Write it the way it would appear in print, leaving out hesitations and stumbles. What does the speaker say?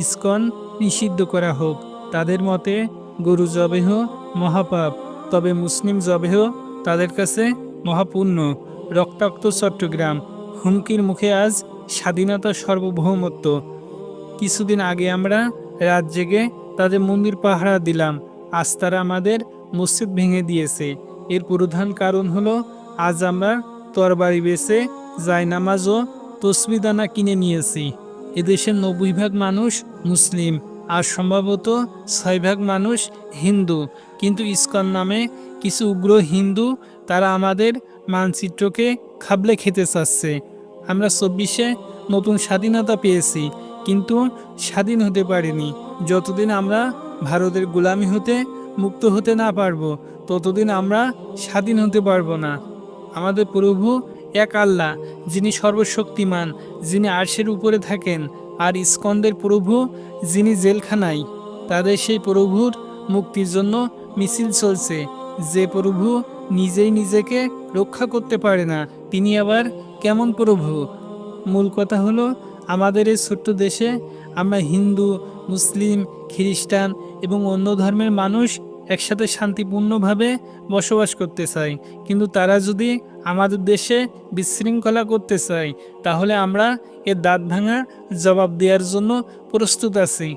ISKCON নিষিদ্ধ করা হোক। তাদের মতে গরু জবেহ মহাপাপ, তবে মুসলিম জবেহ তাদের কাছে মহাপুণ্য। রক্তাক্ত চট্টগ্রাম, হুমকির মুখে আজ স্বাধীনতার সার্বভৌমত্ব। কিছুদিন আগে আমরা রাত জেগে তাদের মন্দির পাহারা দিলাম, আজ তারা আমাদের মসজিদ ভেঙে দিয়েছে। এর প্রধান কারণ হলো আজ আমরা তরবারি বেচে জায়নামাজ ও তসবিদানা কিনে নিয়েছি। এদেশের 90% মানুষ মুসলিম আর সম্ভবত 6% মানুষ হিন্দু, কিন্তু ইসকন নামে কিছু উগ্র হিন্দু তারা আমাদের মানচিত্রকে খাবলে খেতে চাচ্ছে। আমরা 24-এ নতুন স্বাধীনতা পেয়েছি, কিন্তু স্বাধীন হতে পারিনি। যতদিন আমরা ভারতের গোলামি হতে মুক্ত হতে না পারবো, ততদিন আমরা স্বাধীন হতে পারবো না। আমাদের প্রভু এক আল্লাহ, যিনি সর্বশক্তিমান, যিনি আরশের উপরে থাকেন। আর ইসকনদের প্রভু যিনি জেলখানায়, তাদের সেই প্রভুর মুক্তির জন্য মিছিল চলছে। যে প্রভু নিজেই নিজেকে রক্ষা করতে পারে না, তিনি আবার কেমন প্রভু? মূল কথা হলো, আমাদের এই ছোট্ট দেশে আমরা হিন্দু, মুসলিম, খ্রিস্টান এবং অন্য ধর্মের মানুষ একসাথে শান্তিপূর্ণভাবে বসবাস করতে চাই। কিন্তু তারা যদি আমাদের দেশে বিশৃঙ্খলা করতে চায়, তাহলে আমরা এর দাঁত ভাঙা জবাব দেওয়ার জন্য প্রস্তুত আছি।